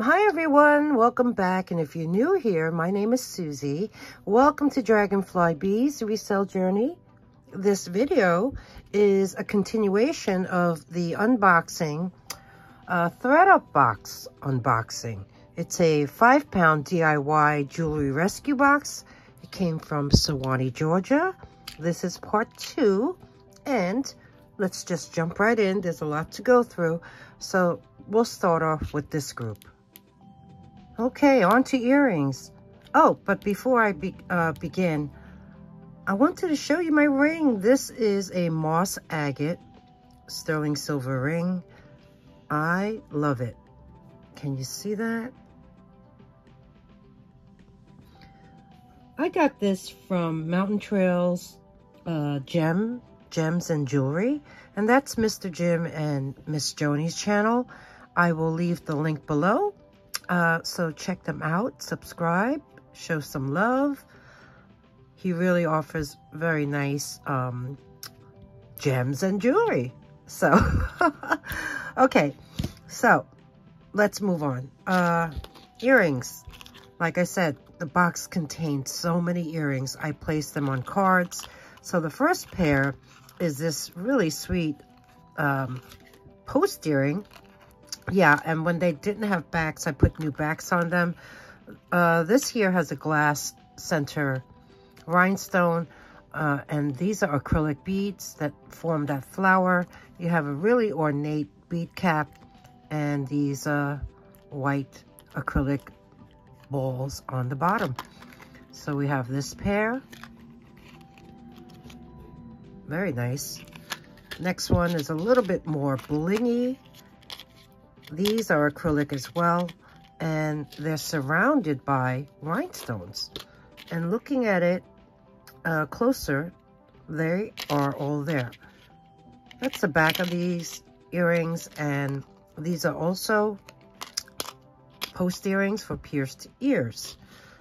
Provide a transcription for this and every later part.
Hi everyone, welcome back, and if you're new here, my name is Susie. Welcome to Dragonfly Beez Resell Journey. This video is a continuation of the unboxing, ThredUP box unboxing. It's a 5-pound DIY jewelry rescue box. It came from Joannie, Georgia. This is part 2, and let's just jump right in. There's a lot to go through, so we'll start off with this group. Okay, on to earrings. Oh, but before I begin, I wanted to show you my ring. This is a moss agate sterling silver ring. I love it. Can you see that? I got this from Mountain Trails Gems and Jewelry, and that's Mr. Jim and Miss Joanie's channel. I will leave the link below. So check them out, subscribe, show some love. He really offers very nice gems and jewelry. So, okay, so let's move on. Earrings. Like I said, the box contained so many earrings. I placed them on cards. So the first pair is this really sweet post earring. Yeah, and when they didn't have backs, I put new backs on them. This here has a glass center rhinestone, and these are acrylic beads that form that flower. You have a really ornate bead cap and these white acrylic balls on the bottom. So we have this pair. Very nice. Next one is a little bit more blingy. These are acrylic as well, and they're surrounded by rhinestones. And looking at it closer, they are all there. That's the back of these earrings, and these are also post earrings for pierced ears.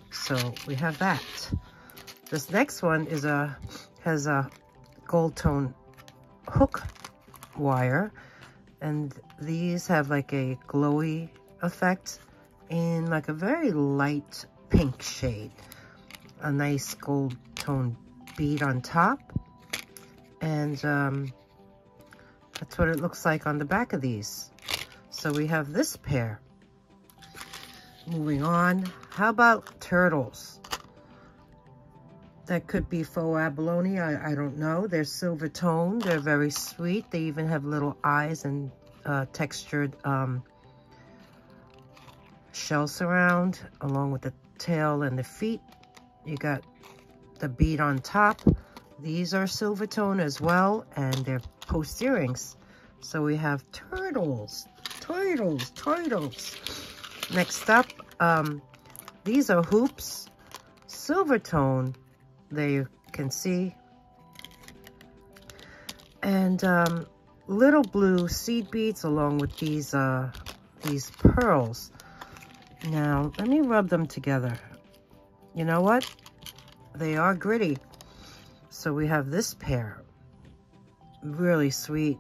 So we have that. This next one is has a gold tone hook wire. And these have like a glowy effect in like a very light pink shade. A nice gold tone bead on top. And that's what it looks like on the back of these. So we have this pair. Moving on, how about turtles? That could be faux abalone, I don't know. They're silver toned, they're very sweet. They even have little eyes and textured shell surround, along with the tail and the feet. You got the bead on top. These are silver tone as well, and they're post earrings. So we have turtles. Next up, these are hoops, silver tone. There you can see. And little blue seed beads along with these pearls. Now, let me rub them together. You know what? They are gritty. So we have this pair. Really sweet.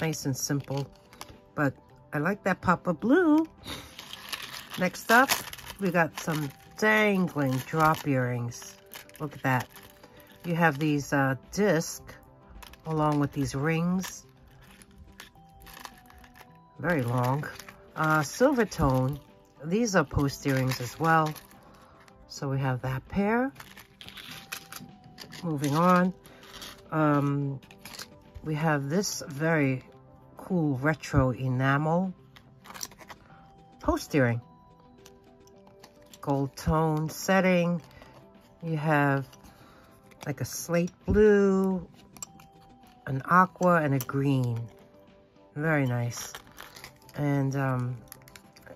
Nice and simple. But I like that pop of blue. Next up, we got some dangling drop earrings. Look at that. You have these discs along with these rings. Very long. Silver tone. These are post earrings as well. So we have that pair. Moving on. We have this very cool retro enamel post earring. Gold tone setting. You have like a slate blue, an aqua, and a green. Very nice. And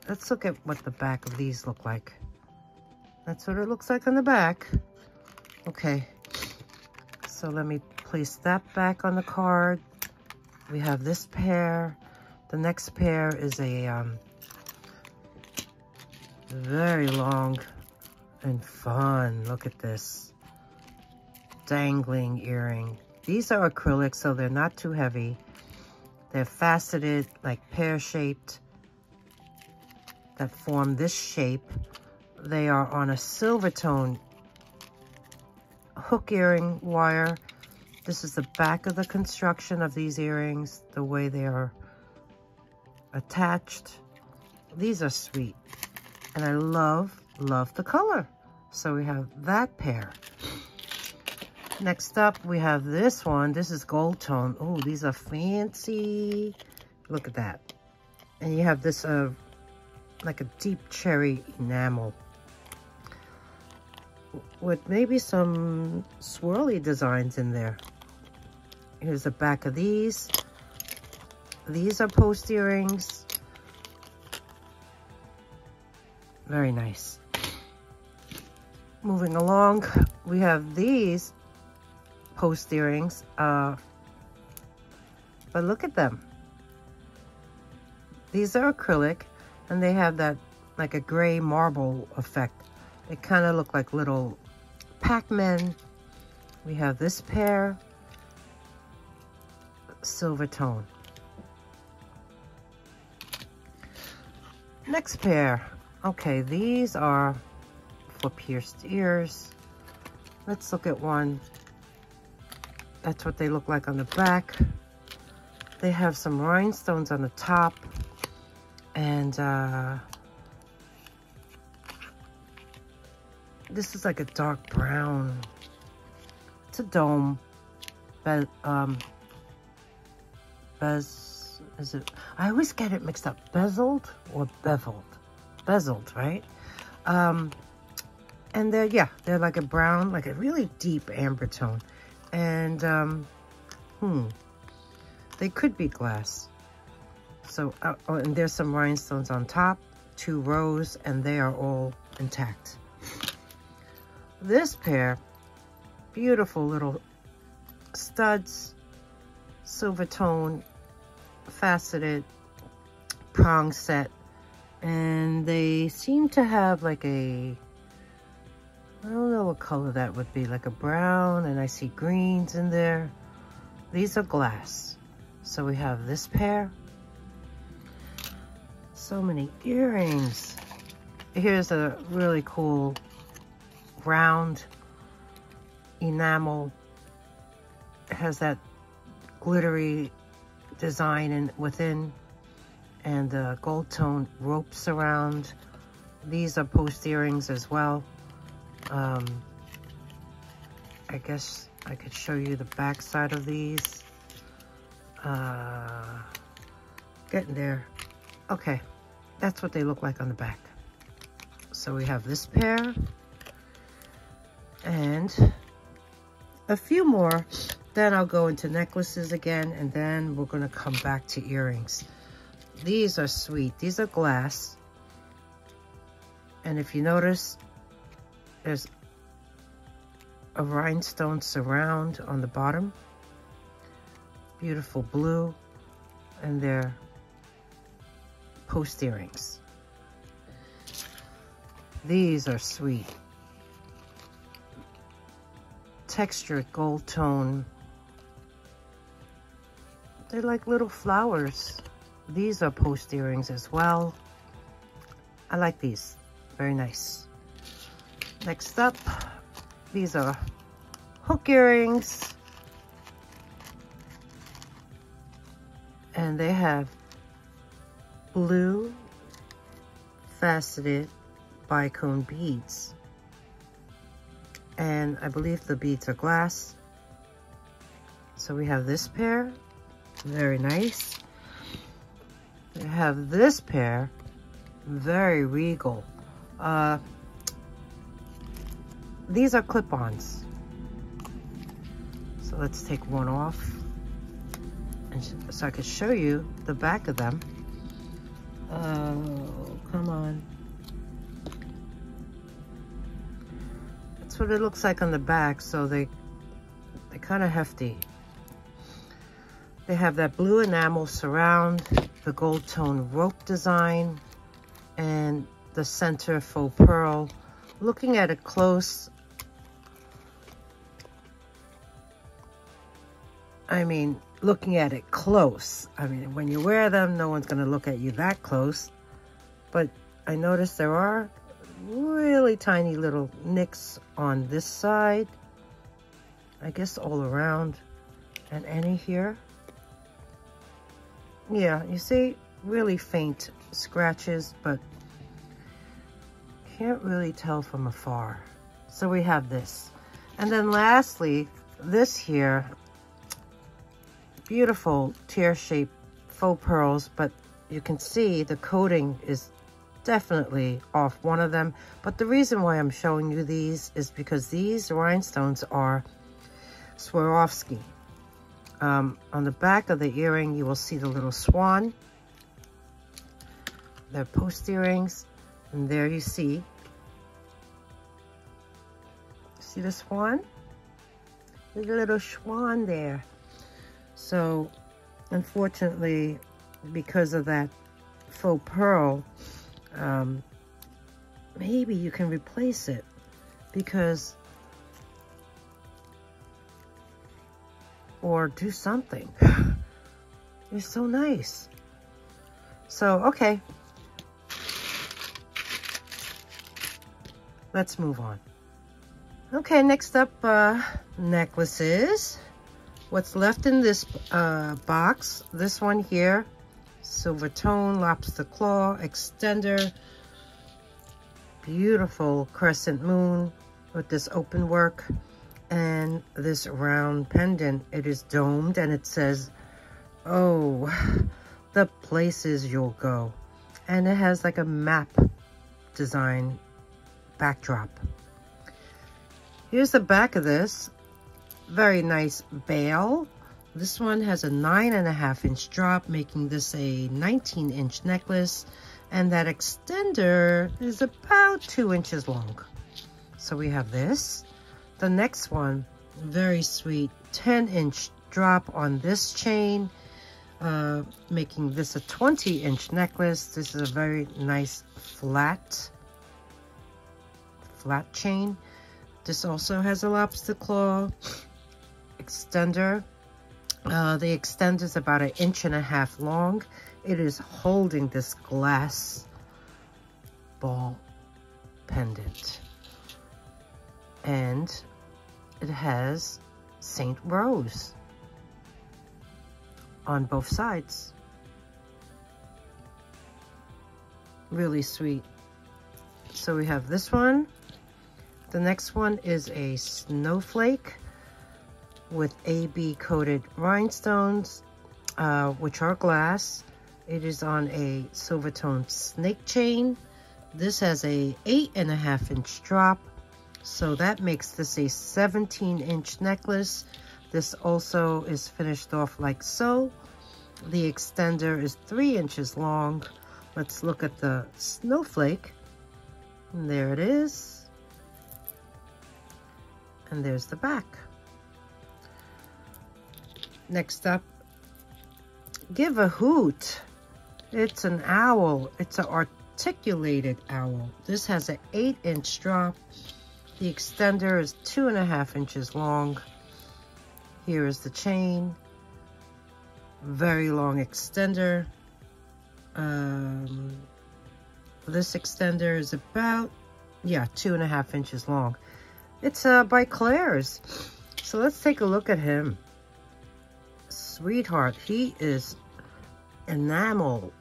let's look at what the back of these look like. That's what it looks like on the back. Okay, so let me place that back on the card. We have this pair. The next pair is a very long and fun. Look at this. Dangling earring. These are acrylic, so they're not too heavy. They're faceted, like pear-shaped. that form this shape. They are on a silver tone hook earring wire. This is the back of the construction of these earrings, the way they are attached. These are sweet, and I love the color. So we have that pair. Next up, we have this one. This is gold tone. Oh, these are fancy. Look at that. And you have this like a deep cherry enamel with maybe some swirly designs in there. Here's the back of these. These are post earrings. Very nice. Moving along, we have these post earrings. But look at them. These are acrylic, and they have that like a gray marble effect. They kind of look like little Pac-Men. We have this pair, silver tone. Next pair. Okay, these are for pierced ears. Let's look at one. That's what they look like on the back. They have some rhinestones on the top, and this is like a dark brown. It's a dome. Is it? I always get it mixed up. Bezeled or beveled? Bezeled, right? And they're like a brown, like a really deep amber tone. And they could be glass. So, and there's some rhinestones on top, 2 rows, and they are all intact. This pair, beautiful little studs, silver tone, faceted prong set, and they seem to have like a, I don't know what color that would be, like a brown, and I see greens in there. These are glass. So we have this pair. So many earrings. Here's a really cool round enamel. It has that glittery design within, and the gold tone ropes around. These are post earrings as well. I guess I could show you the back side of these. Getting there. Okay, that's what they look like on the back. So we have this pair and a few more. Then I'll go into necklaces again, and then we're going to come back to earrings. These are sweet. These are glass. And if you notice, there's a rhinestone surround on the bottom. Beautiful blue. And they're post earrings. These are sweet. Textured gold tone. They're like little flowers. These are post earrings as well. I like these. Very nice. Next up, these are hook earrings. And they have blue faceted bicone beads. And I believe the beads are glass. So we have this pair. Very nice. We have this pair. Very regal. These are clip-ons. So let's take one off. And so I could show you the back of them. Oh, come on. That's what it looks like on the back. So they're kind of hefty. They have that blue enamel surround, the gold tone rope design, and the center faux pearl. Looking at it close, looking at it close. When you wear them, no one's going to look at you that close. But I noticed there are really tiny little nicks on this side. I guess all around. And any here. Yeah, you see, really faint scratches, but can't really tell from afar. So we have this. And then lastly, this here, beautiful tear-shaped faux pearls, but you can see the coating is definitely off one of them. But the reason why I'm showing you these is because these rhinestones are Swarovski. On the back of the earring, you will see the little swan. They're post earrings, and there you see the swan? There's a little swan there. So, unfortunately, because of that faux pearl, maybe you can replace it, because, or do something. They're so nice. So, okay. Let's move on. Okay, next up, necklaces. What's left in this box, this one here, silver tone, lobster claw, extender, beautiful crescent moon with this open work, and this round pendant. It is domed and it says, oh, the places you'll go. And it has like a map design backdrop. Here's the back of this. Very nice bail. This one has a 9.5-inch drop, making this a 19-inch necklace. And that extender is about 2 inches long. So we have this. The next one, very sweet, 10-inch drop on this chain, making this a 20-inch necklace. This is a very nice flat chain. This also has a lobster claw extender. The extender is about 1.5 inches long. It is holding this glass ball pendant. And it has Saint Rose on both sides. Really sweet. So we have this one. The next one is a snowflake with AB coated rhinestones, which are glass. It is on a silver toned snake chain. This has a 8.5-inch drop. So that makes this a 17-inch necklace. This also is finished off like so. The extender is 3 inches long. Let's look at the snowflake. And there it is. And there's the back. Next up, give a hoot. It's an owl. It's an articulated owl. This has an 8-inch drop. The extender is 2.5 inches long. Here is the chain. Very long extender. This extender is about, 2.5 inches long. It's by Claire's. So let's take a look at him. Sweetheart, he is enamel,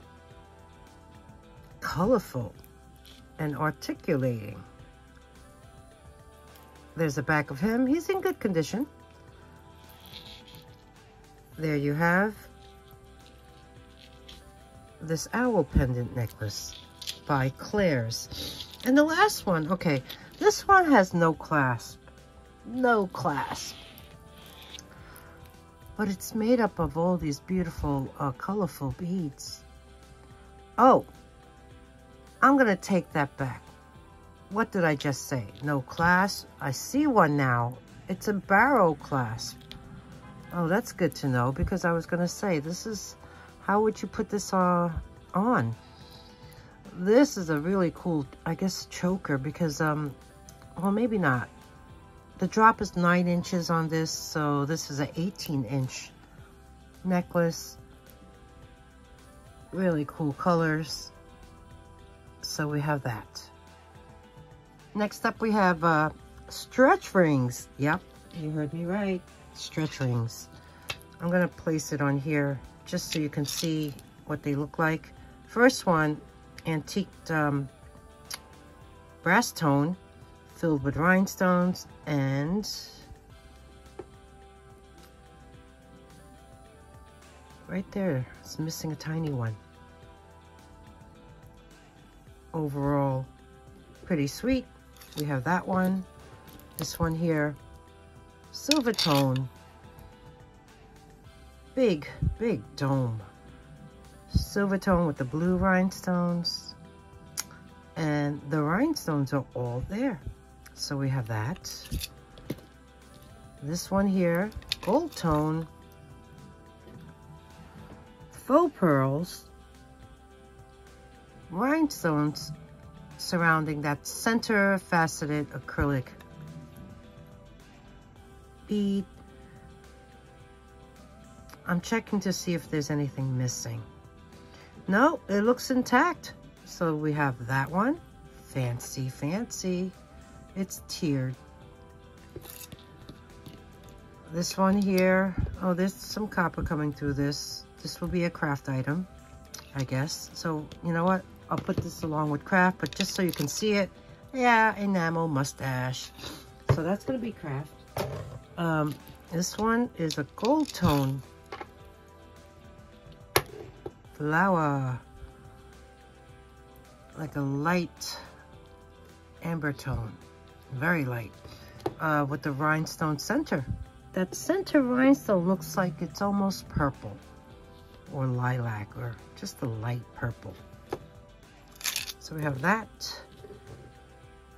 colorful, and articulating. There's the back of him. He's in good condition. There you have this owl pendant necklace by Claire's. And the last one, okay, this one has no clasp. No clasp. But it's made up of all these beautiful, colorful beads. Oh, I'm going to take that back. What did I just say? No clasp? I see one now. It's a barrow clasp. Oh, that's good to know, because I was going to say, this is, how would you put this on? This is a really cool, I guess, choker, because, well, maybe not. The drop is 9 inches on this, so this is an 18-inch necklace. Really cool colors. So we have that. Next up we have stretch rings. Yep, you heard me right. Stretch rings. I'm gonna place it on here just so you can see what they look like. First one, antiqued brass tone filled with rhinestones, and right there, it's missing a tiny one. Overall, pretty sweet. We have that one. This one here, silver tone. Big dome. Silver tone with the blue rhinestones. And the rhinestones are all there. So we have that. This one here, gold tone. Faux pearls. Rhinestones surrounding that center faceted acrylic bead. I'm checking to see if there's anything missing. No, it looks intact. So we have that one. Fancy, fancy. It's tiered. This one here. Oh, there's some copper coming through this. This will be a craft item, I guess. So, you know what? I'll put this along with craft, but just so you can see it. Yeah, enamel mustache. So that's going to be craft. This one is a gold tone. Flower. Like a light amber tone. Very light. With the rhinestone center. That center rhinestone looks like it's almost purple. Or lilac, or just a light purple. So we have that.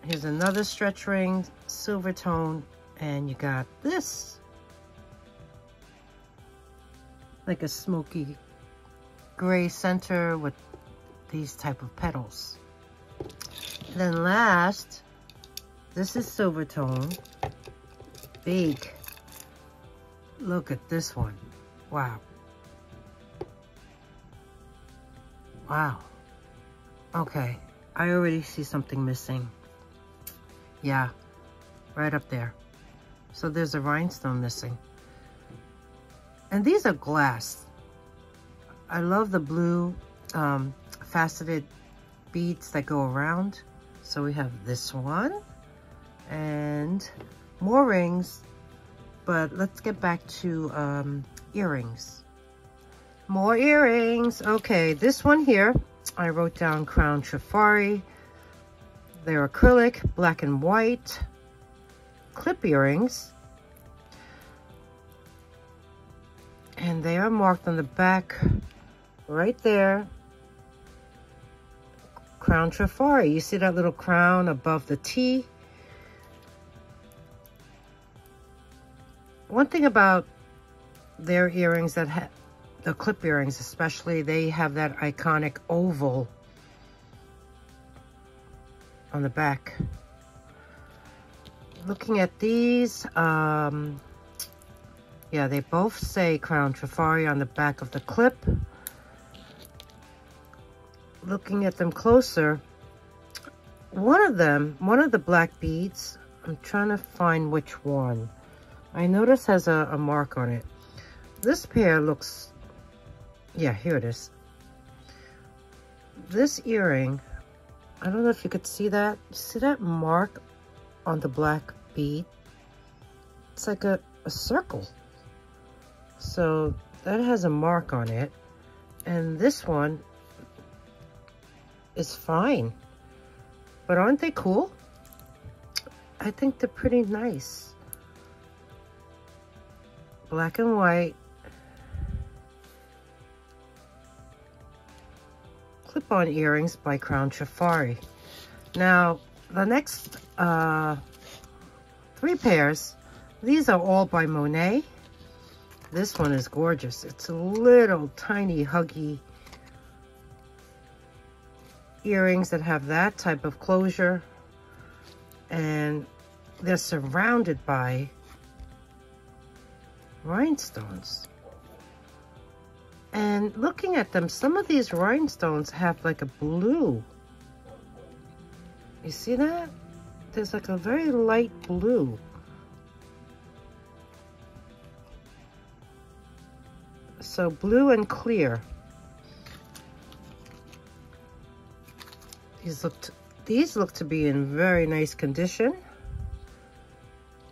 Here's another stretch ring, silver tone, and you got this. Like a smoky gray center with these type of petals. And then last, this is silver tone. Big. Look at this one. Wow. Wow. Okay, I already see something missing. Yeah, right up there. So there's a rhinestone missing. And these are glass. I love the blue faceted beads that go around. So we have this one and more rings, but let's get back to earrings. More earrings. Okay, this one here, I wrote down Crown Trifari. They're acrylic, black and white, clip earrings. And they are marked on the back right there. Crown Trifari. You see that little crown above the T? One thing about their earrings that have the clip earrings especially, they have that iconic oval on the back. Looking at these, yeah, they both say Crown Trifari on the back of the clip. Looking at them closer, one of the black beads, I'm trying to find which one. I notice has a mark on it. This pair looks, yeah, here it is. This earring, I don't know if you could see that. See that mark on the black bead? It's like a circle. So that has a mark on it. And this one is fine. But aren't they cool? I think they're pretty nice. Black and white. Clip-on earrings by Crown Trifari. Now, the next 3 pairs, these are all by Monet. This one is gorgeous. It's a little tiny huggy earrings that have that type of closure, and they're surrounded by rhinestones. And looking at them, some of these rhinestones have like a blue You see that? There's like a very light blue. So blue and clear. These look to be in very nice condition.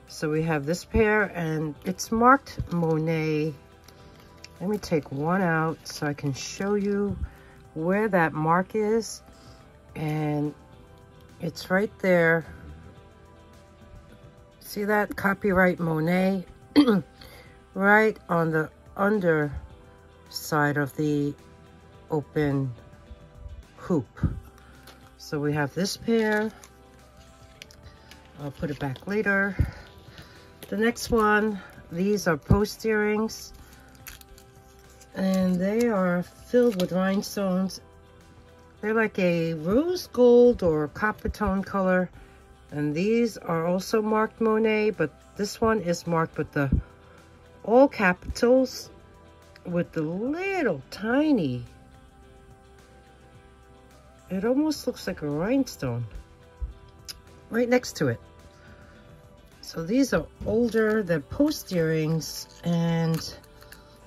So we have this pair, and it's marked Monet. Let me take one out so I can show you where that mark is. And it's right there. See that? Copyright Monet. Right on the under side of the open hoop. So we have this pair. I'll put it back later. The next one, these are post earrings, and they are filled with rhinestones. They're like a rose gold or copper tone color, and these are also marked Monet, but this one is marked with the all capitals with the little tiny, it almost looks like a rhinestone right next to it. So these are older, they're post earrings, and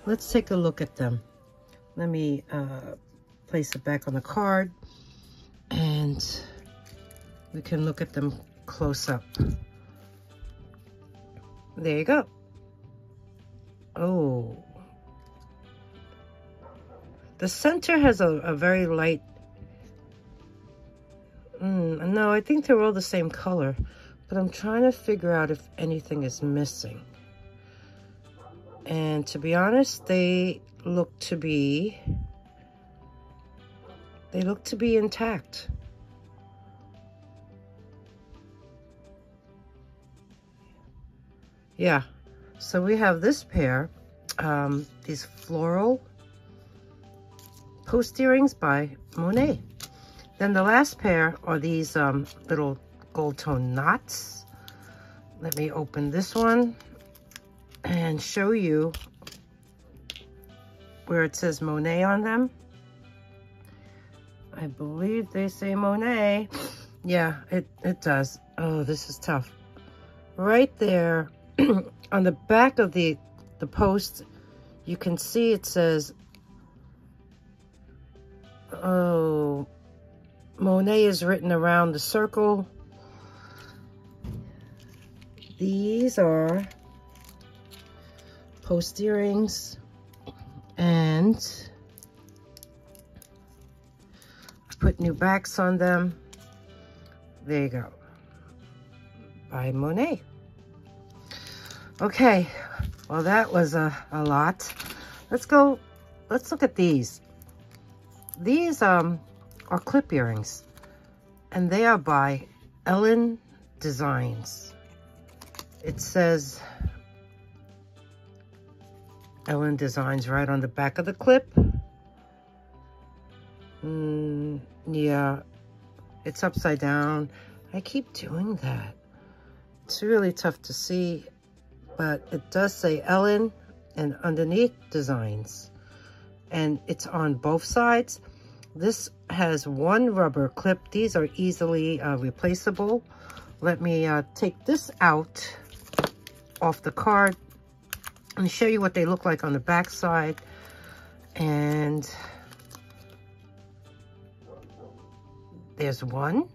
let's take a look at them. Let me place it back on the card, and we can look at them close up. There you go. Oh. The center has a very light, no, I think they're all the same color, but I'm trying to figure out if anything is missing. And to be honest, they look to be intact. Yeah, so we have this pair, these floral post earrings by Monet. Then the last pair are these little gold tone knots. Let me open this one and show you where it says Monet on them. I believe they say Monet. Yeah, it does. Oh, this is tough. Right there on the back of the post, you can see it says, oh, Monet is written around the circle. These are post earrings, and I put new backs on them. There you go. By Monet. Okay, well that was a lot. Let's look at these. These are clip earrings, and they are by Ellen Designs. It says Ellen Designs right on the back of the clip. Yeah, it's upside down. I keep doing that. It's really tough to see, but it does say Ellen and underneath Designs, and it's on both sides. This has one rubber clip. These are easily replaceable. Let me take this out off the card and show you what they look like on the back side. And there's one.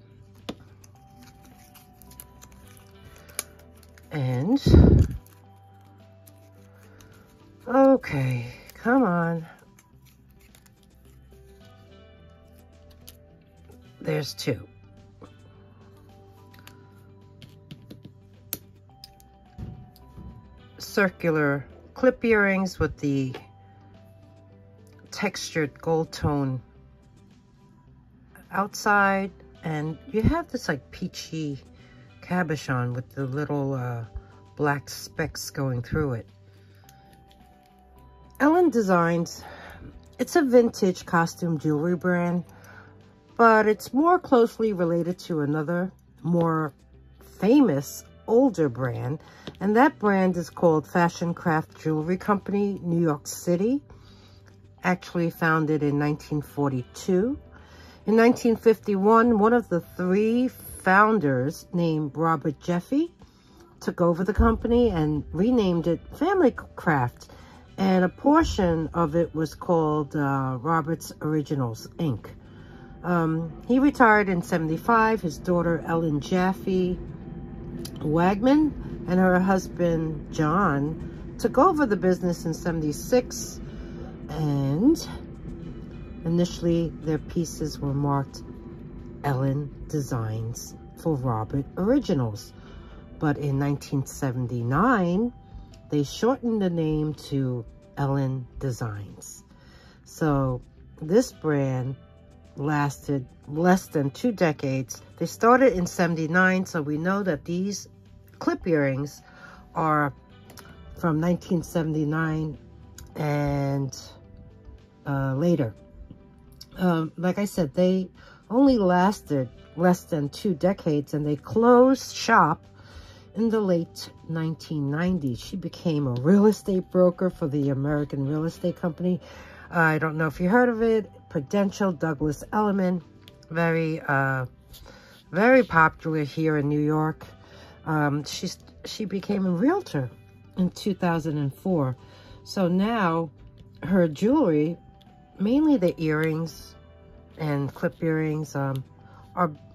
And okay, come on. There's two. Circular clip earrings with the textured gold tone outside, and you have this like peachy cabochon with the little black specks going through it. Ellen Designs, it's a vintage costume jewelry brand, but it's more closely related to another more famous older brand, and that brand is called Fashion Craft Jewelry Company, New York City, actually founded in 1942. In 1951, one of the three founders named Robert Jeffy took over the company and renamed it Family Craft. And a portion of it was called Robert's Originals, Inc. He retired in 75. His daughter, Ellen Jaffe Wagman, and her husband, John, took over the business in 76. And initially, their pieces were marked Ellen Designs for Robert Originals. But in 1979, they shortened the name to Ellen Designs. So this brand lasted less than 2 decades. They started in 79, so we know that these clip earrings are from 1979 and later. Like I said, they only lasted less than 2 decades, and they closed shop in the late 1990s. She became a real estate broker for the American Real Estate Company. I don't know if you heard of it. Prudential Douglas Elliman, very popular here in New York. She became a realtor in 2004. So now her jewelry, mainly the earrings and clip earrings, are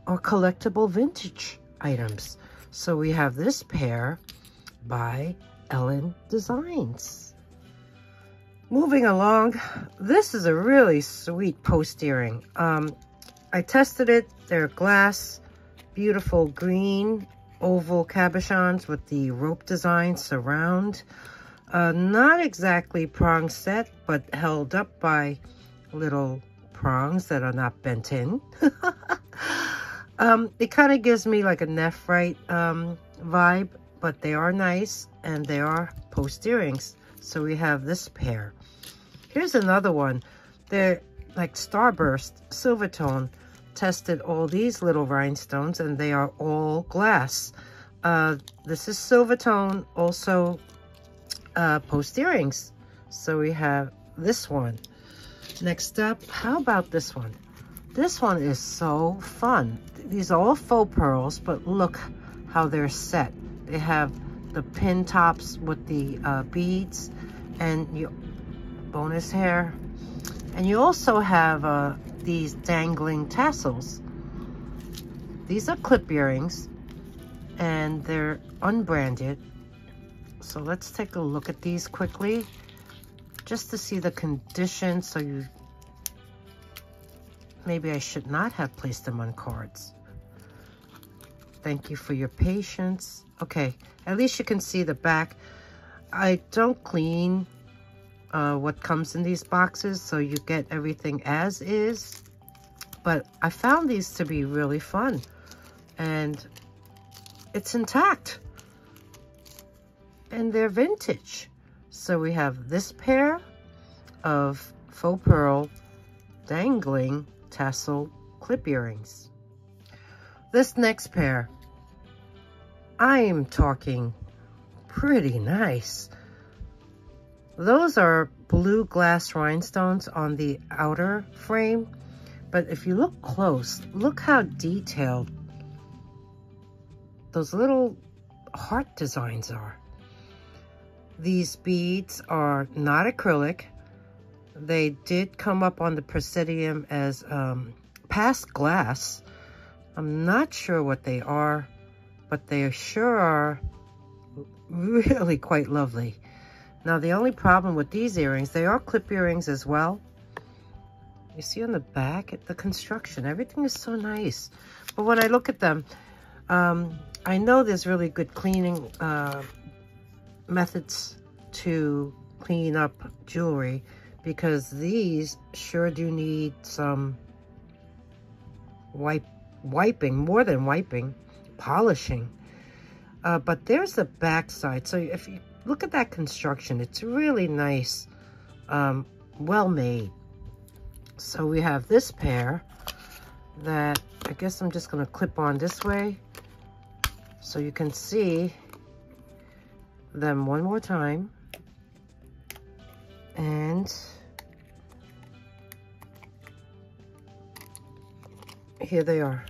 collectible vintage items. So we have this pair by Ellen Designs. Moving along, this is a really sweet post earring. I tested it. They're glass, beautiful green oval cabochons with the rope design surround. Not exactly prong set, but held up by little prongs that are not bent in. It kind of gives me like a nephrite vibe, but they are nice, and they are post earrings. So we have this pair. Here's another one. They're like Starburst, Silvertone. Tested all these little rhinestones, and they are all glass. This is Silvertone, also post earrings. So we have this one. Next up, how about this one? This one is so fun. These are all faux pearls, but look how they're set. They have the pin tops with the beads and your bonus hair. And you also have these dangling tassels. These are clip earrings, and they're unbranded. So let's take a look at these quickly, just to see the condition. So you, maybe I should not have placed them on cards. Thank you for your patience. Okay, at least you can see the back. I don't clean what comes in these boxes, so you get everything as is. But I found these to be really fun, and it's intact, and they're vintage. So we have this pair of faux pearl dangling tassel clip earrings. This next pair, I'm talking pretty nice. Those are blue glass rhinestones on the outer frame, but if you look close, look how detailed those little heart designs are. These beads are not acrylic. They did come up on the Presidium as past glass. I'm not sure what they are, but they sure are really quite lovely. Now, the only problem with these earrings, they are clip earrings as well. You see on the back, the construction, everything is so nice. But when I look at them, I know there's really good cleaning methods to clean up jewelry, because these sure do need some wiping, more than wiping, polishing. But there's the back side. So if you look at that construction, it's really nice, well made. So we have this pair that I guess I'm just going to clip on this way so you can see them one more time. And here they are.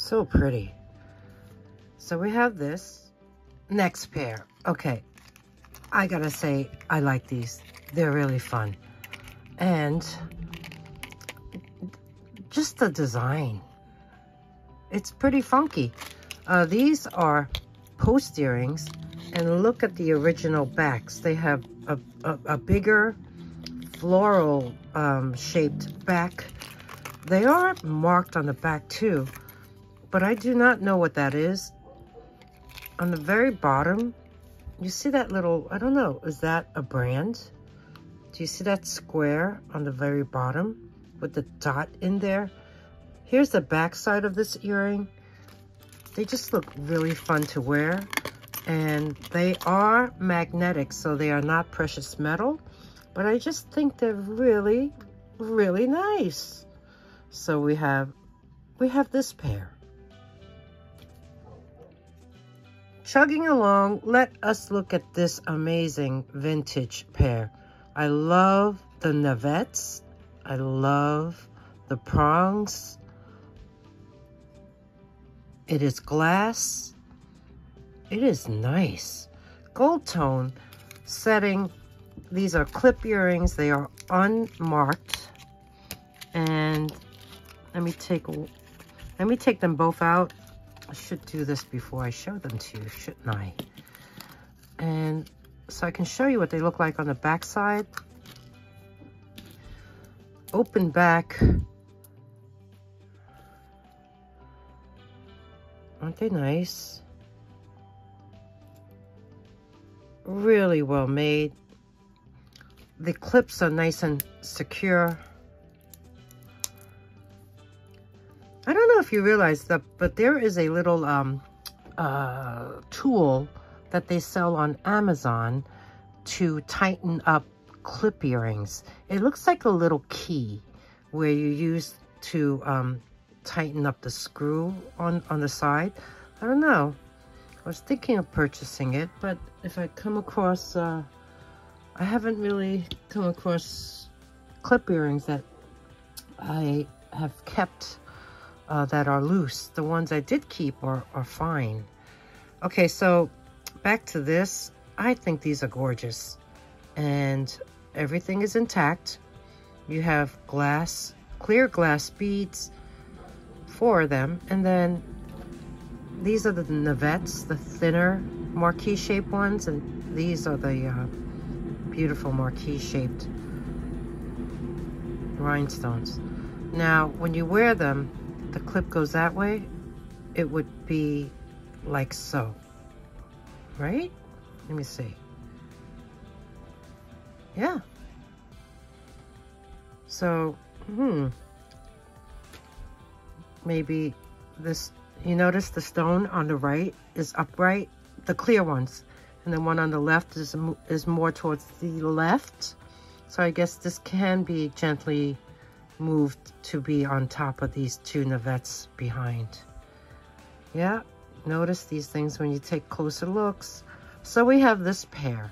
So pretty. So we have this. Next pair. Okay. I gotta say, I like these. They're really fun. And just the design. It's pretty funky. These are post earrings. And look at the original backs. They have a bigger floral shaped back. They are marked on the back too, but I do not know what that is. On the very bottom, you see that little, I don't know, is that a brand? Do you see that square on the very bottom with the dot in there? Here's the back side of this earring. They just look really fun to wear, and they are magnetic, so they are not precious metal, but I just think they're really, really nice. So we have this pair. Chugging along, let us look at this amazing vintage pair. I love the navettes. I love the prongs. It is glass. It is nice. Gold tone setting. These are clip earrings. They are unmarked. And let me take them both out. I should do this before I show them to you, shouldn't I? And so I can show you what they look like on the back side. Open back. Aren't they nice? Really well made. The clips are nice and secure. I don't know if you realize that, but there is a little tool that they sell on Amazon to tighten up clip earrings. It looks like a little key where you use to tighten up the screw on the side. I don't know. I was thinking of purchasing it, but if I come across, I haven't really come across clip earrings that I have kept that are loose. The ones I did keep are fine. Okay, so back to this. I think these are gorgeous. And everything is intact. You have glass, clear glass beads, 4 of them. And then these are the navettes, the thinner marquee shaped ones. And these are the beautiful marquee shaped rhinestones. Now, when you wear them, the clip goes that way, it would be like so, right? Let me see. Yeah. So, maybe this, you notice the stone on the right is upright, the clear ones, and the one on the left is more towards the left. So I guess this can be gently moved to be on top of these 2 navettes behind. Yeah, notice these things when you take closer looks. So we have this pair.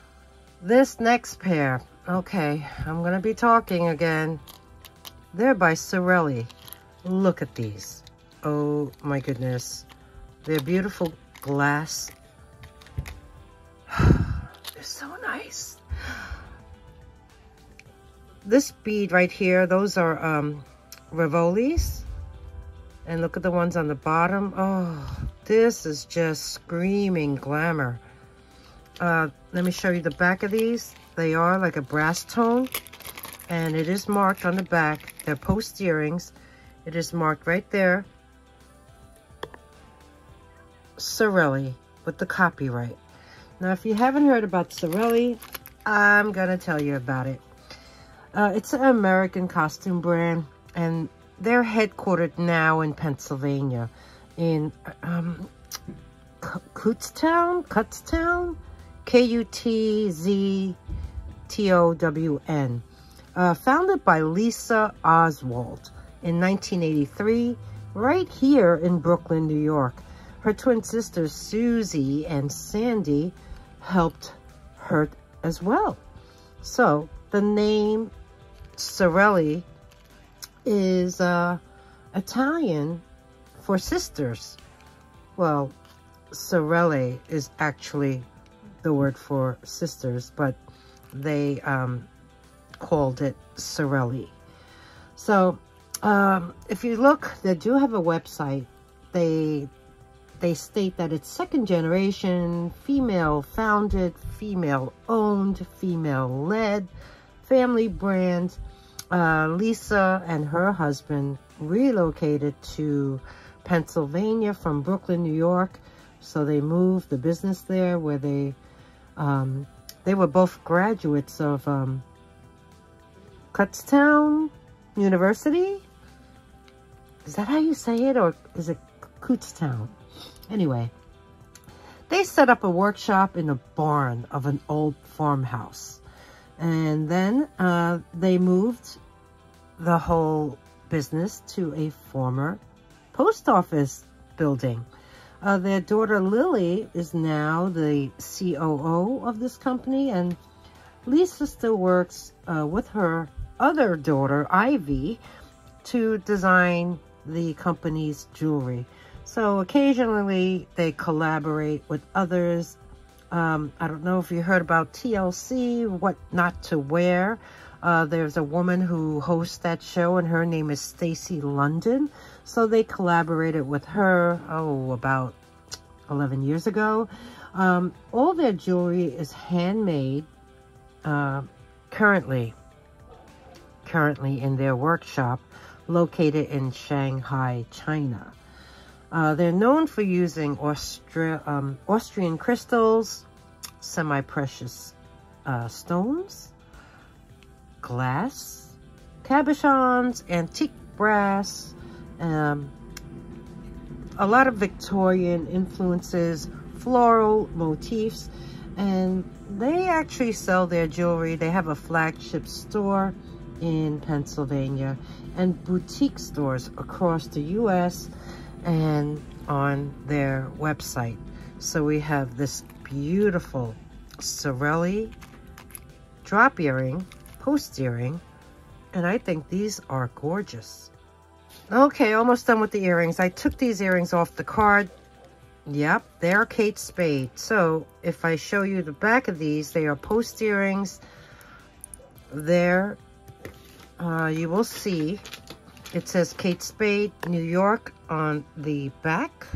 This next pair, okay, I'm gonna be talking again. They're by Sorrelli. Look at these. Oh my goodness. They're beautiful glass. They're so nice. This bead right here, those are Rivolis. And look at the ones on the bottom. Oh, this is just screaming glamour. Let me show you the back of these. They are like a brass tone. And it is marked on the back. They're post earrings. It is marked right there. Sorrelli with the copyright. Now, if you haven't heard about Sorrelli, I'm going to tell you about it. It's an American costume brand, and they're headquartered now in Pennsylvania, in Kutztown, Kutztown, founded by Lisa Oswald in 1983, right here in Brooklyn, New York. Her twin sisters, Susie and Sandy, helped her as well. So the name Sorrelli is Italian for sisters. Well, Sorrelli is actually the word for sisters, but they called it Sorrelli. So if you look, they do have a website. They state that it's second generation, female founded, female owned, female led, family brand. Lisa and her husband relocated to Pennsylvania from Brooklyn, New York. So they moved the business there, where they were both graduates of Kutztown University. Is that how you say it, or is it Kutztown? Anyway, they set up a workshop in a barn of an old farmhouse. And then they moved the whole business to a former post office building. Their daughter Lily is now the COO of this company, and Lisa still works with her other daughter, Ivy, to design the company's jewelry. So occasionally they collaborate with others. I don't know if you heard about TLC, What Not to Wear. There's a woman who hosts that show, and her name is Stacy London. So they collaborated with her, about 11 years ago. All their jewelry is handmade currently in their workshop located in Shanghai, China. They're known for using Austrian crystals, semi-precious stones, glass, cabochons, antique brass, a lot of Victorian influences, floral motifs, and they actually sell their jewelry. They have a flagship store in Pennsylvania and boutique stores across the U.S. and on their website. So we have this beautiful Sorrelli drop earring, post earring, and I think these are gorgeous. Okay, almost done with the earrings. I took these earrings off the card. Yep, they're Kate Spade. So if I show you the back of these, they are post earrings. There, you will see it says Kate Spade, New York on the back.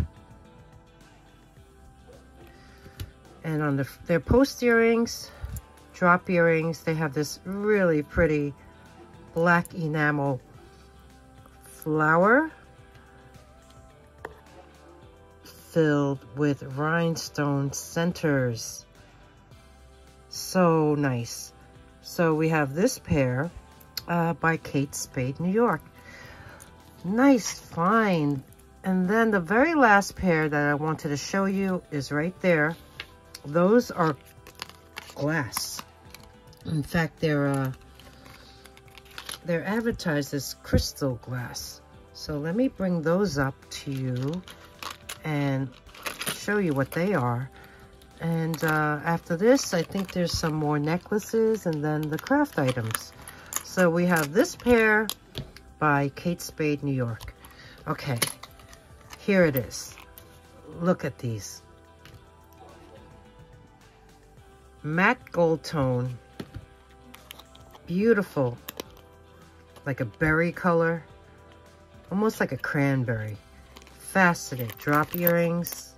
And on their post earrings, drop earrings, they have this really pretty black enamel flower filled with rhinestone centers. So nice. So we have this pair by Kate Spade, New York. Nice find. And then the very last pair that I wanted to show you is right there. Those are glass. In fact, they're advertised as crystal glass. So let me bring those up to you and show you what they are. And after this, I think there's some more necklaces and then the craft items. So we have this pair by Kate Spade, New York. Okay, here it is. Look at these. Matte gold tone. Beautiful. Like a berry color. Almost like a cranberry. Faceted drop earrings.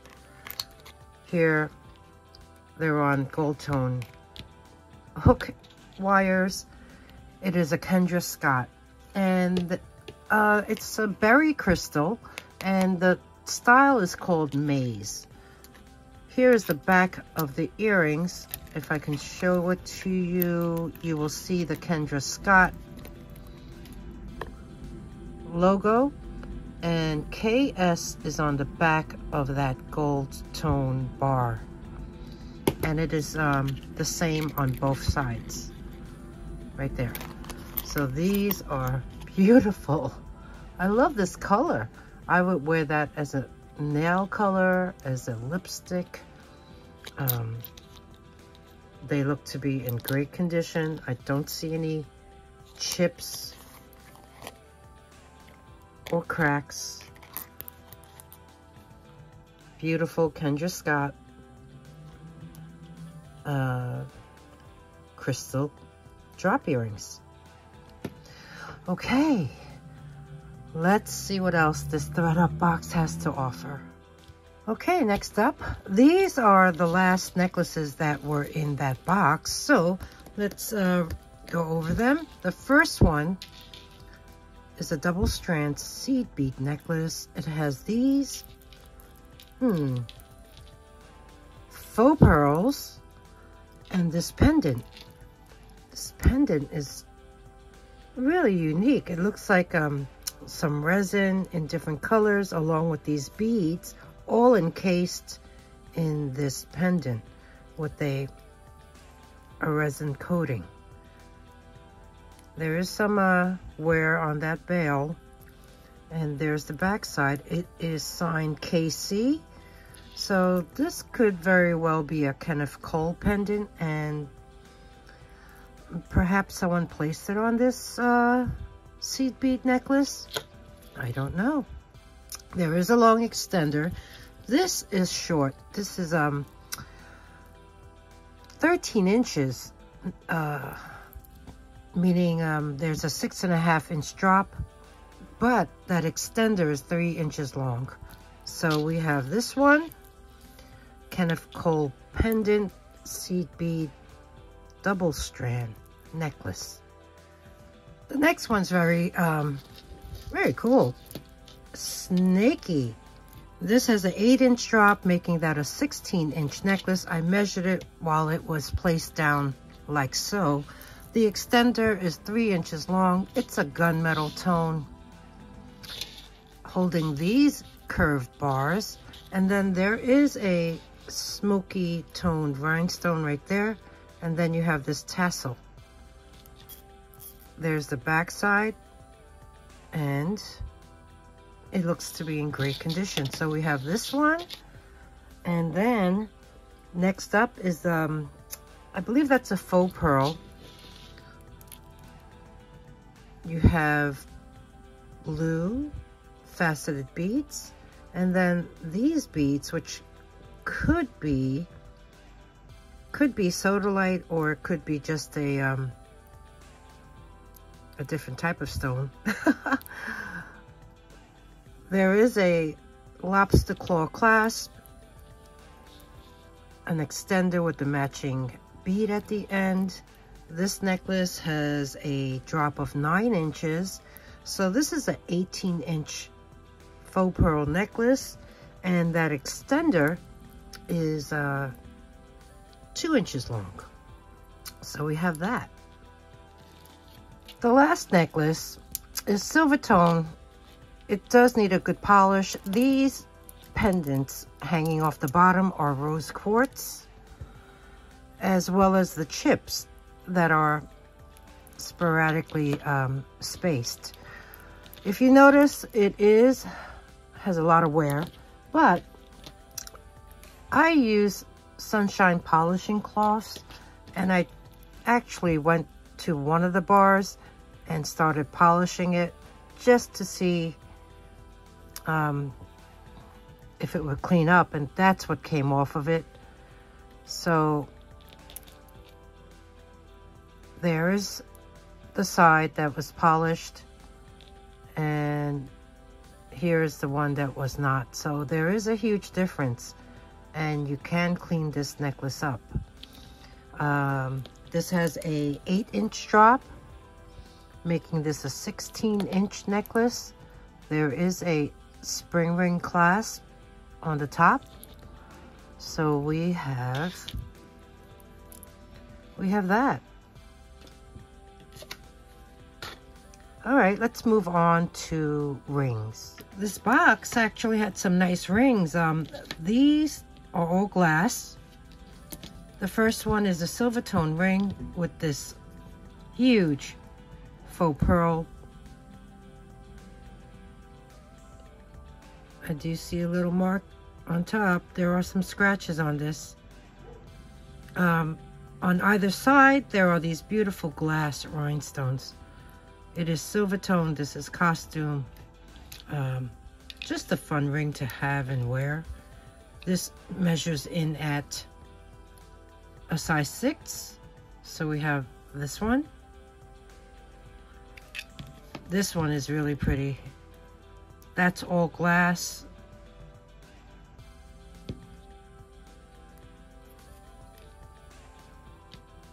Here, they're on gold tone hook wires. It is a Kendra Scott. And it's a berry crystal. And the style is called Maze. Here is the back of the earrings. If I can show it to you, you will see the Kendra Scott logo. And KS is on the back of that gold tone bar. And it is the same on both sides. Right there. So these are beautiful. I love this color. I would wear that as a nail color, as a lipstick. They look to be in great condition. I don't see any chips or cracks. beautiful Kendra Scott crystal drop earrings. Okay, let's see what else this ThredUP box has to offer. Okay, next up, these are the last necklaces that were in that box, so let's go over them. The first one is a double strand seed bead necklace. It has these faux pearls and this pendant. This pendant is really unique. It looks like some resin in different colors along with these beads, all encased in this pendant with a resin coating. There is some wear on that bail, and there's the back side. It is signed KC, so this could very well be a Kenneth Cole pendant, and perhaps someone placed it on this seed bead necklace. I don't know. There is a long extender. This is short. This is 13 inches, meaning there's a 6.5 inch drop, but that extender is 3 inches long. So we have this one, Kenneth Cole pendant seed bead double strand necklace. The next one's very cool. Snaky. This has an 8-inch drop, making that a 16-inch necklace. I measured it while it was placed down like so. The extender is 3 inches long. It's a gunmetal tone holding these curved bars. And then there is a smoky toned rhinestone right there. And then you have this tassel. There's the back side, and it looks to be in great condition. So we have this one, and then next up is I believe that's a faux pearl. You have blue faceted beads, and then these beads, which could be sodalite, or it could be just a different type of stone. There is a lobster claw clasp, an extender with the matching bead at the end. This necklace has a drop of 9 inches. So this is an 18-inch faux pearl necklace, and that extender is 2 inches long. So we have that. The last necklace is silver tone. It does need a good polish. These pendants hanging off the bottom are rose quartz, as well as the chips that are sporadically spaced. If you notice, it has a lot of wear, but I use sunshine polishing cloths, and I actually went to one of the bars and started polishing it just to see if it would clean up, and that's what came off of it. So there's the side that was polished, and here's the one that was not. So there is a huge difference, and you can clean this necklace up. This has a 8-inch drop, making this a 16-inch necklace. There is a spring ring clasp on the top. So we have that. All right, let's move on to rings. This box actually had some nice rings. These are all glass. The first one is a silver tone ring with this huge faux pearl. I do see a little mark on top. There are some scratches on this. On either side, there are these beautiful glass rhinestones. It is silver tone. This is costume. Just a fun ring to have and wear. This measures in at a size 6. So we have this one. This one is really pretty. That's all glass.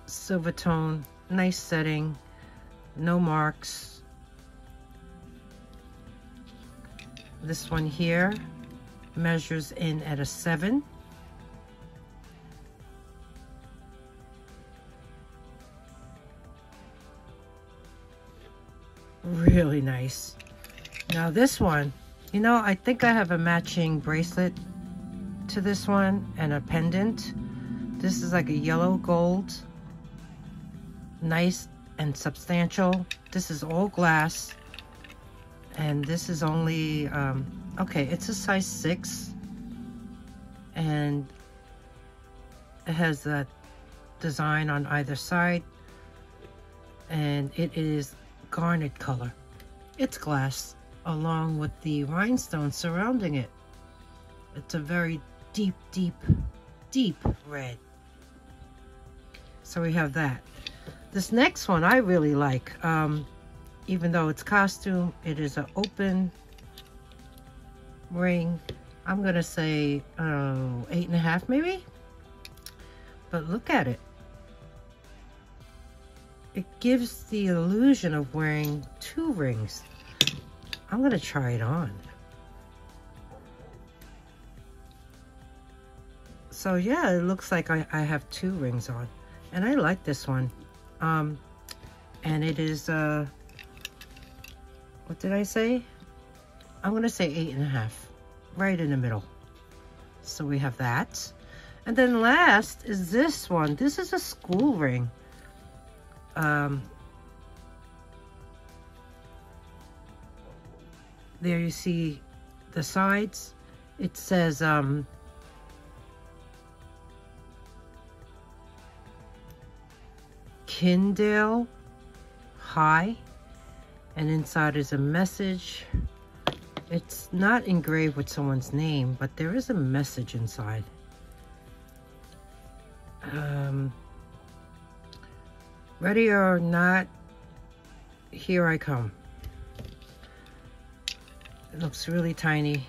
Silver tone, nice setting, no marks. This one here measures in at a 7. Really nice. Now this one, you know, I think I have a matching bracelet to this one and a pendant. This is like a yellow gold, nice and substantial. This is all glass, and this is only okay, it's a size 6, and it has that design on either side, and it is garnet color. It's glass along with the rhinestones surrounding it. It's a very deep, deep, deep red. So we have that. This next one I really like. Even though it's costume, it is an open ring. I'm gonna say 8.5 maybe. But look at it. It gives the illusion of wearing 2 rings. I'm gonna try it on. So yeah, it looks like I have 2 rings on, and I like this one. And it is what did I say? I'm gonna say 8.5, right in the middle. So we have that. And then last is this one. This is a school ring. There you see the sides. It says Kendra High, and inside is a message. It's not engraved with someone's name, but there is a message inside. Ready or not, here I come. It looks really tiny.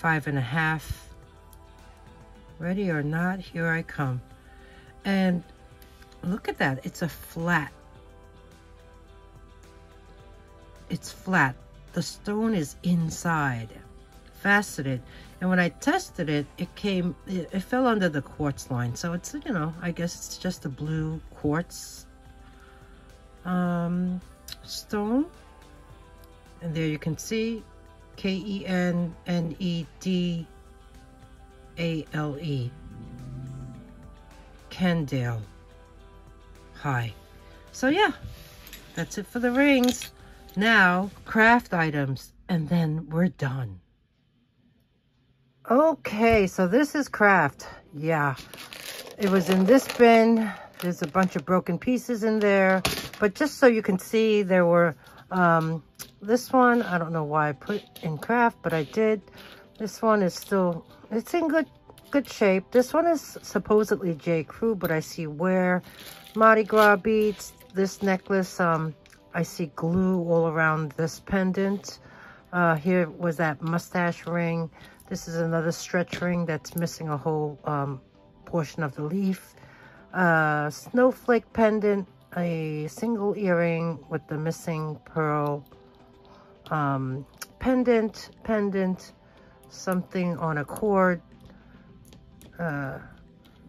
5.5. Ready or not, here I come. And look at that, it's a flat. It's flat. The stone is inside, faceted. And when I tested it, it fell under the quartz line. So it's, you know, I guess it's just a blue quartz stone. And there you can see Kendale. Kendale High. So yeah, that's it for the rings. Now craft items, and then we're done. Okay, so this is craft. Yeah, it was in this bin. There's a bunch of broken pieces in there, but just so you can see, there were this one, I don't know why I put in craft, but I did. This one is still, it's in good shape. This one is supposedly J. Crew, but I see wear. Mardi Gras beads. This necklace, I see glue all around this pendant. Here was that mustache ring. This is another stretch ring that's missing a whole portion of the leaf. Snowflake pendant, a single earring with the missing pearl. Pendant, something on a cord.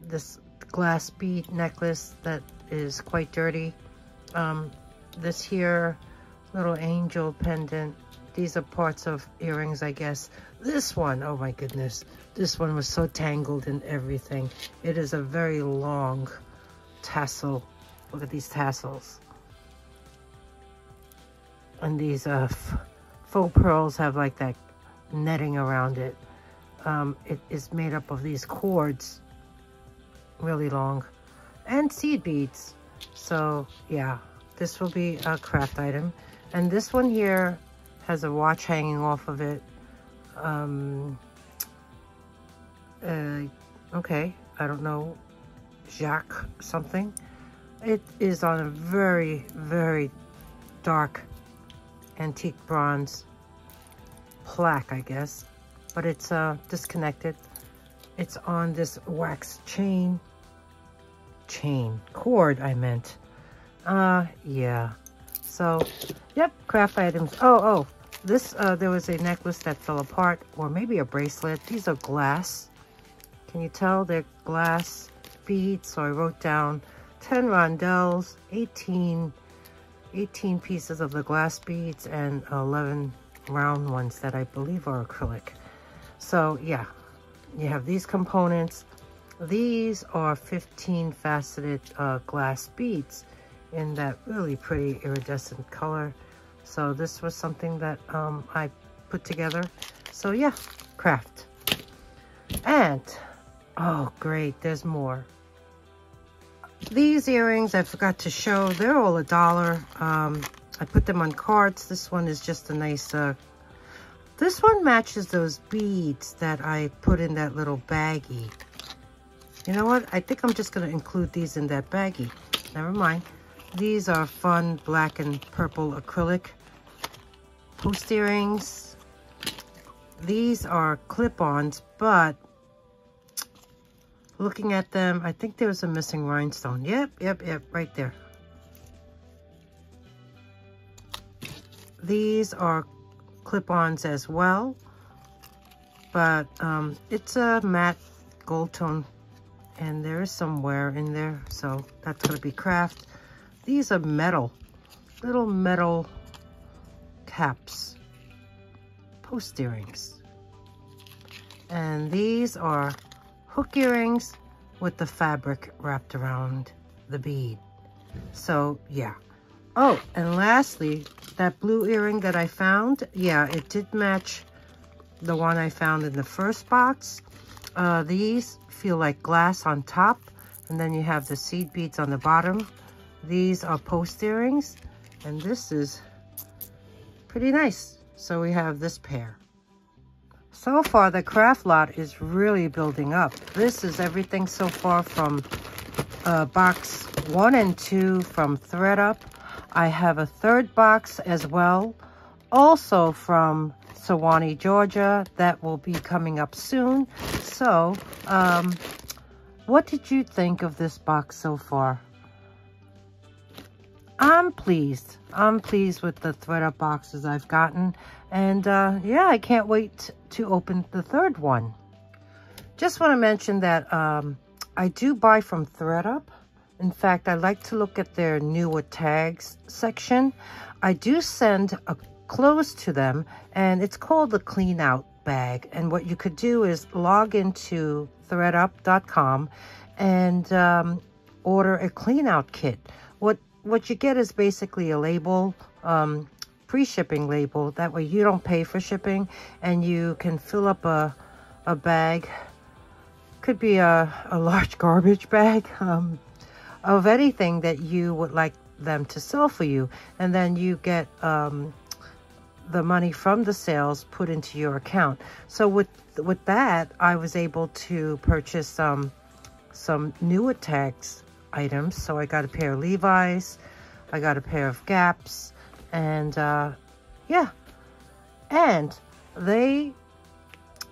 This glass bead necklace that is quite dirty. This here, little angel pendant. These are parts of earrings, I guess. This one, oh my goodness. This one was so tangled in everything. It is a very long tassel. Look at these tassels. And these faux pearls have like that netting around it. It is made up of these cords, really long, and seed beads. So yeah, this will be a craft item. And this one here has a watch hanging off of it. Okay, I don't know, Jacques something. It is on a very, very dark antique bronze plaque, I guess, but it's disconnected. It's on this wax cord, I meant. Yeah. So, yep, craft items. Oh, this, there was a necklace that fell apart, or maybe a bracelet. These are glass. Can you tell they're glass beads? So I wrote down 10 rondelles, 18 pieces of the glass beads, and 11 round ones that I believe are acrylic. So yeah, you have these components. These are 15 faceted glass beads in that really pretty iridescent color. So this was something that I put together. So yeah, craft. And oh great, there's more. These earrings I forgot to show. They're all $1. I put them on cards. This one is just a nice, this one matches those beads that I put in that little baggie. You know what? I think I'm just going to include these in that baggie. Never mind. These are fun black and purple acrylic post earrings. These are clip-ons, but looking at them, I think there was a missing rhinestone. Yep, right there. These are clip-ons as well, but it's a matte gold tone, and there is some wear in there, so that's going to be craft. These are metal, little metal caps, post earrings. And these are hook earrings with the fabric wrapped around the bead. So yeah. Oh, and lastly, that blue earring that I found, yeah, it did match the one I found in the first box. These feel like glass on top, and then you have the seed beads on the bottom. These are post earrings, and this is pretty nice. So we have this pair. So far, the craft lot is really building up. This is everything so far from box 1 and 2 from ThredUP. I have a third box as well, also from Joannie, Georgia, that will be coming up soon. So, what did you think of this box so far? I'm pleased. I'm pleased with the ThredUP boxes I've gotten. And yeah, I can't wait to open the third one. Just want to mention that I do buy from ThredUP. In fact, I like to look at their newer tags section. I do send clothes to them, and it's called the clean out bag. And what you could do is log into thredup.com and order a clean out kit. What you get is basically a label, pre-shipping label. That way you don't pay for shipping, and you can fill up a bag. Could be a large garbage bag of anything that you would like them to sell for you. And then you get the money from the sales put into your account. So with that, I was able to purchase some newer tags items. So I got a pair of Levi's, I got a pair of Gaps, and yeah, and they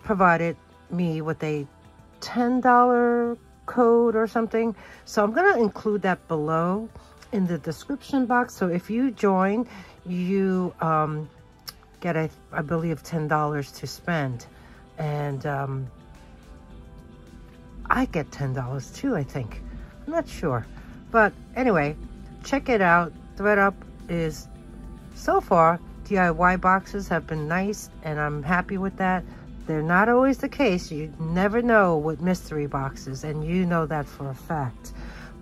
provided me with a $10 code or something. So I'm going to include that below in the description box. So if you join, you get I believe $10 to spend, and I get $10 too, I think. I'm not sure, but anyway, check it out. ThredUp is, so far, DIY boxes have been nice, and I'm happy with that. They're not always the case. You never know with mystery boxes, and you know that for a fact.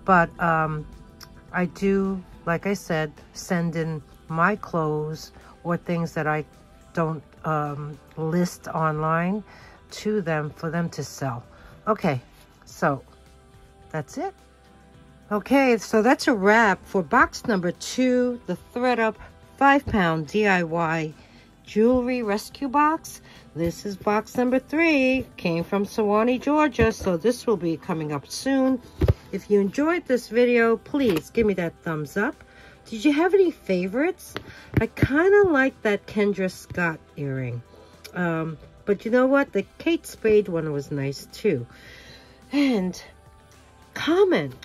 But I do, like I said, send in my clothes or things that I don't list online to them for them to sell. Okay, so that's it. Okay, so that's a wrap for box number 2, the ThredUP 5-pound DIY jewelry rescue box. This is box number 3. Came from Joannie, Georgia, so this will be coming up soon. If you enjoyed this video, please give me that thumbs up. Did you have any favorites? I kind of like that Kendra Scott earring. But you know what? The Kate Spade one was nice too. And comment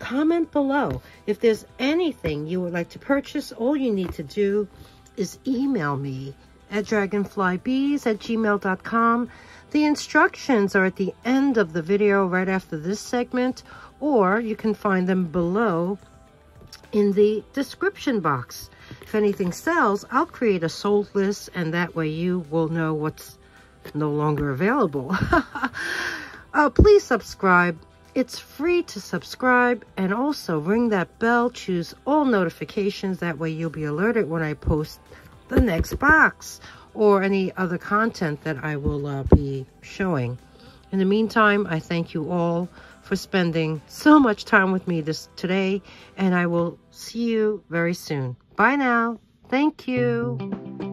below. If there's anything you would like to purchase, all you need to do is email me at dragonflybeez@gmail.com. The instructions are at the end of the video right after this segment, or you can find them below in the description box. If anything sells, I'll create a sold list, and that way you will know what's no longer available. Please subscribe. It's free to subscribe, and also ring that bell, choose all notifications. That way you'll be alerted when I post the next box or any other content that I will be showing. In the meantime, I thank you all for spending so much time with me today, and I will see you very soon. Bye now. Thank you.